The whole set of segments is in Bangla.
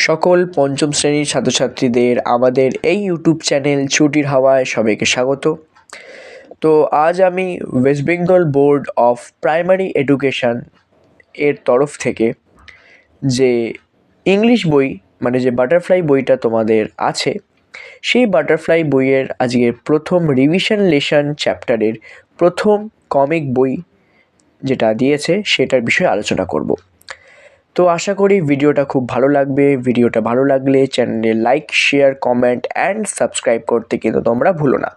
সকল পঞ্চম শ্রেণীর ছাত্রছাত্রীদের আমাদের এই ইউটিউব চ্যানেল ছুটির হাওয়ায় সবাইকে স্বাগত। তো আজ আমি West Bengal board of primary education এর তরফ থেকে যে ইংলিশ বই মানে যে বাটারফ্লাই বইটা তোমাদের আছে, সেই বাটারফ্লাই বইয়ের আজকের প্রথম রিভিশন লেসন চ্যাপ্টারের প্রথম কমিক বই যেটা দিয়েছে সেটার বিষয়ে আলোচনা করব। তো আশা করি ভিডিওটা খুব ভালো লাগবে। ভিডিওটা ভালো লাগলে চ্যানেলে like, share, comment and subscribe করতে কিন্তু তোমরা ভুলো না।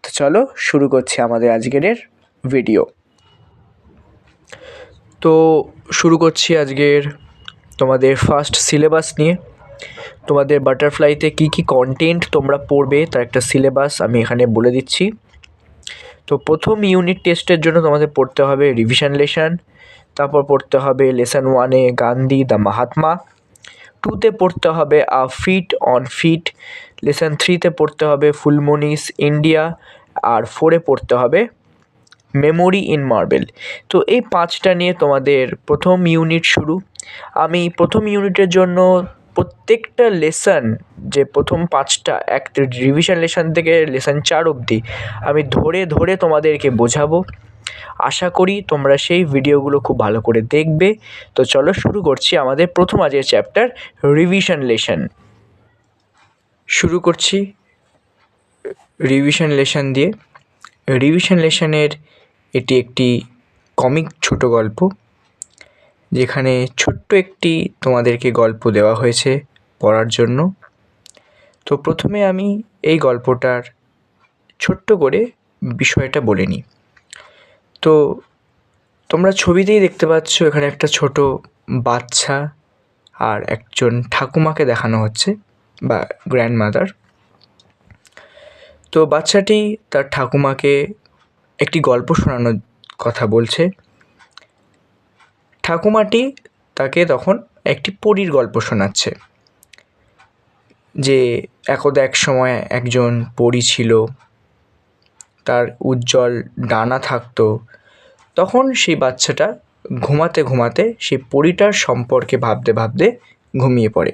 তো চলো শুরু করছি আমাদের আজকের ভিডিও। তো শুরু করছি আজকের তোমাদের ফার্স্ট সিলেবাস নিয়ে। তোমাদের বাটারফ্লাইতে কি কি কন্টেন্ট তোমরা পড়বে তার একটা সিলেবাস আমি এখানে বলে দিচ্ছি। তো প্রথম ইউনিট টেস্টের জন্য তোমাদের পড়তে হবে রিভিশন লেসন, তারপর পড়তে হবে লেসন 1-এ গান্ধী দ্য মাহাত্মা, 2-তে পড়তে হবে আ ফিট অন ফিট, লেসন 3-তে পড়তে হবে ফুলমনিস ইন্ডিয়া, আর 4-এ পড়তে হবে মেমোরি ইন মার্বেল। তো এই 5টা নিয়ে তোমাদের প্রথম ইউনিট শুরু। আমি প্রথম ইউনিটের জন্য প্রত্যেকটা লেসন যে প্রথম 5টা এক রিভিশন লেসন থেকে লেসন 4 অবধি আমি ধরে ধরে তোমাদেরকে বোঝাবো। আশা করি তোমরা সেই ভিডিওগুলো খুব ভালো করে দেখবে। তো চলো শুরু করছি আমাদের প্রথম আজকের চ্যাপ্টার রিভিশন লেসন। শুরু করছি রিভিশন লেসন দিয়ে। রিভিশন লেসনের এটি একটি কমিক ছোট গল্প, যেখানে ছোট্ট একটি তোমাদেরকে গল্প দেওয়া হয়েছে পড়ার জন্য। তো প্রথমে আমি এই গল্পটার ছোট্ট করে বিষয়টা বলে নিই। তো তোমরা ছবিতেই দেখতে পাচ্ছ এখানে একটা ছোট বাচ্চা আর একজন ঠাকুমাকে দেখানো হচ্ছে বা গ্র্যান্ডমাদার। তো বাচ্চাটি তার ঠাকুমাকে একটি গল্প শোনানোর কথা বলছে। ঠাকুমাটি তাকে তখন একটি পরীর গল্প শোনাচ্ছে, যে একদা এক সময় একজন পরী ছিল, তার উজ্জ্বল ডানা থাকতো। তখন সেই বাচ্চাটা ঘুমাতে ঘুমাতে সেই পরীটার সম্পর্কে ভাবতে ভাবতে ঘুমিয়ে পড়ে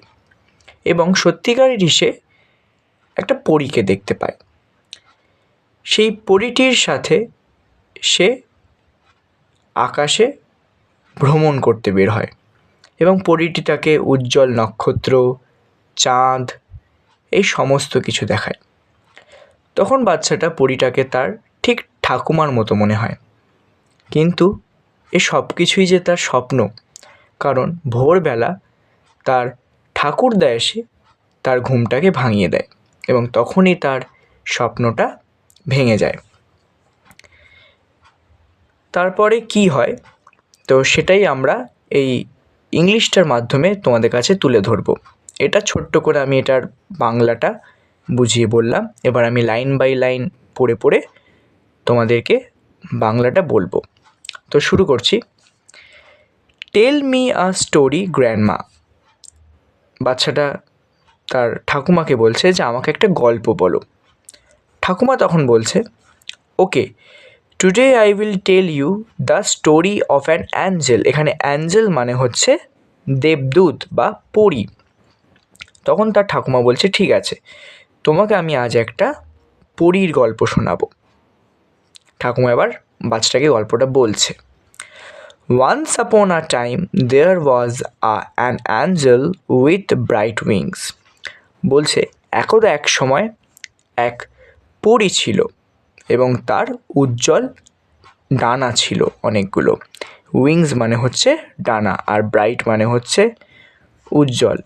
এবং সত্যিকারেরই সে একটা পরীকে দেখতে পায়। সেই পরীটির সাথে সে আকাশে ভ্রমণ করতে বের হয় এবং পরীটি তাকে উজ্জ্বল নক্ষত্র, চাঁদ এই সমস্ত কিছু দেখায়। তখন বাচ্চাটা পরীটাকে তার ঠিক ঠাকুমার মতো মনে হয়, কিন্তু এ সব কিছুই যে তার স্বপ্ন। কারণ ভোরবেলা তার ঠাকুরদা এসে তার ঘুমটাকে ভাঙিয়ে দেয় এবং তখনই তার স্বপ্নটা ভেঙে যায়। তারপরে কি হয় তো সেটাই আমরা এই ইংলিশটার মাধ্যমে তোমাদের কাছে তুলে ধরবো। এটা ছোট্ট করে আমি এটার বাংলাটা বুঝিয়ে বললাম। এবার আমি লাইন বাই লাইন পড়ে পড়ে তোমাদেরকে বাংলাটা বলবো। তো শুরু করছি। Tell me a story grandma. বাচ্চাটা তার ঠাকুমাকে বলছে যে আমাকে একটা গল্প বলো। ঠাকুমা তখন বলছে, okay, today I will tell you the story of an angel. এখানে অ্যাঞ্জেল মানে হচ্ছে দেবদূত বা পরী। তখন তার ঠাকুমা বলছে, ঠিক আছে, তোমাকে আমি আজ একটা পরীর গল্প শোনাবো। ঠাকুমা এবার বাচ্চাটাকে গল্পটা বলছে। Once upon a time there was an angel with bright wings. বলছে একদা এক সময় এক পরী ছিল এবং তার উজ্জ্বল ডানা ছিল অনেকগুলো। উইংস মানে হচ্ছে ডানা, আর ব্রাইট মানে হচ্ছে উজ্জ্বল,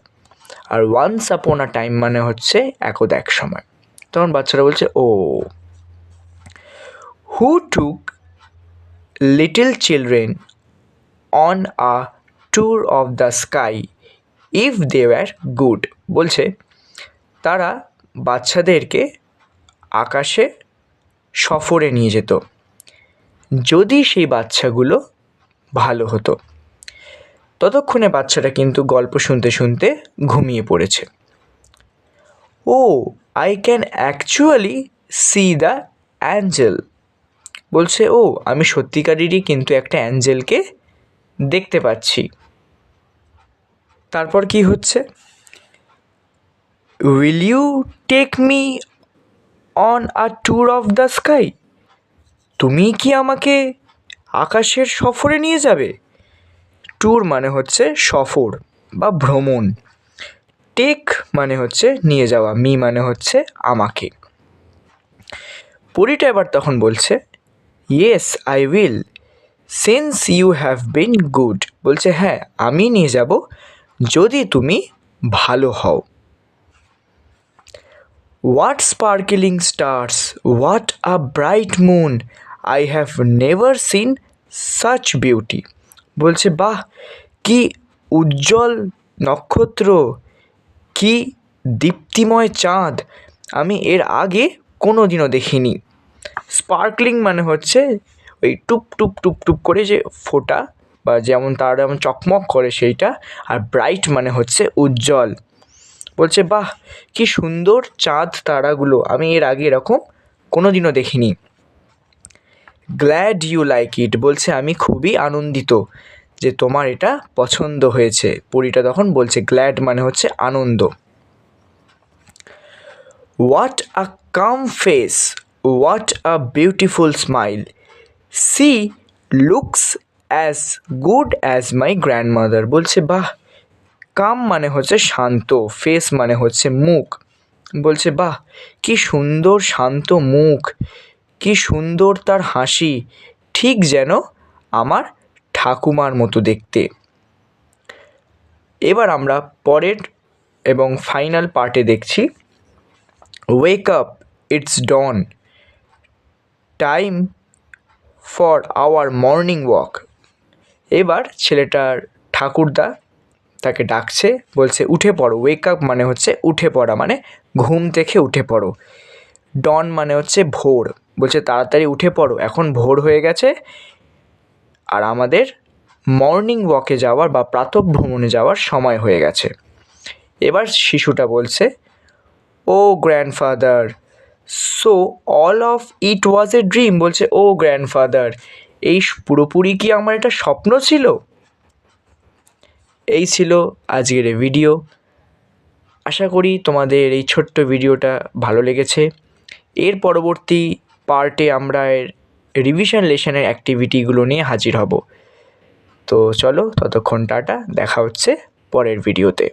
আর ওয়ান্স আপন আ টাইম মানে হচ্ছে একদা এক সময়। তখন বাচ্চারা বলছে, oh, who took little children on a tour of the sky if they were good. বলছে তারা বাচ্চাদেরকে আকাশে সফরে নিয়ে যেত যদি সেই বাচ্চাগুলো ভালো হতো। ততক্ষণে বাচ্চাটা কিন্তু গল্প শুনতে শুনতে ঘুমিয়ে পড়েছে। Oh, I can actually see the angel. বলছে, ও, আমি সত্যিকারেরই কিন্তু একটা অ্যাঞ্জেলকে দেখতে পাচ্ছি। তারপর কি হচ্ছে, will you take me on a tour of the sky? তুমি কি আমাকে আকাশের সফরে নিয়ে যাবে? ট্যুর মানে হচ্ছে সফর বা ভ্রমণ, টেক মানে হচ্ছে নিয়ে যাওয়া, মি মানে হচ্ছে আমাকে। পরীটা এবার তখন বলছে yes I will since you have been good. বলছে হ্যাঁ আমি নিয়ে যাব যদি তুমি ভালো হও। What sparkling stars, what a bright moon, I have never seen such beauty. বলছে বাহ কি উজ্জ্বল নক্ষত্র, কি দীপ্তিময় চাঁদ, আমি এর আগে কোনো দিনও দেখিনি। স্পার্কলিং মানে হচ্ছে ওই টুপ টুপ টুপ টুপ করে যে ফোটা বা যেমন তারা যেমন চকমক করে সেইটা, আর ব্রাইট মানে হচ্ছে উজ্জ্বল। বলছে বাহ কি সুন্দর চাঁদ তারাগুলো, আমি এর আগে এরকম কোনো দিনও দেখিনি। গ্ল্যাড ইউ লাইক ইট, বলছে আমি খুবই আনন্দিত যে তোমার এটা পছন্দ হয়েছে। পরীটা তখন বলছে গ্ল্যাড মানে হচ্ছে আনন্দ। What a calm face, what a beautiful smile, she looks as good as my grandmother. বলছে বাহ কাম মানে হচ্ছে শান্ত, ফেস মানে হচ্ছে মুখ। বলছে বাহ কি সুন্দর শান্ত মুখ, কি সুন্দর তার হাসি, ঠিক যেন আমার ঠাকুমার মতো দেখতে। এবার আমরা পরের এবং ফাইনাল পার্টে দেখছি wake up it's dawn, time for our morning walk. এবার ছেলেটার ঠাকুরদা তাকে ডাকছে, বলছে উঠে পড়ো। ওয়েক আপ মানে হচ্ছে উঠে পড়া, মানে ঘুম থেকে উঠে পড়ো। ডন মানে হচ্ছে ভোর, বলছে তাড়াতাড়ি উঠে পড়ো এখন ভোর হয়ে গেছে আর আমাদের মর্নিং ওয়াকে যাওয়ার বা প্রাতঃভ্রমণে যাওয়ার সময় হয়ে গেছে। এবার শিশুটা বলছে oh grandfather, so all of it was a dream. বলছে ও গ্র্যান্ডফাদার, এই পুরোপুরি কি আমার একটা স্বপ্ন ছিল? এই ছিল আজকের এই ভিডিও। আশা করি তোমাদের এই ছোট্ট ভিডিওটা ভালো লেগেছে। এর পরবর্তী পার্টে আমরা এর রিভিশন লেসনের অ্যাক্টিভিটিগুলো নিয়ে হাজির হব। তো চলো ততক্ষণ টাটা, দেখা হচ্ছে পরের ভিডিওতে।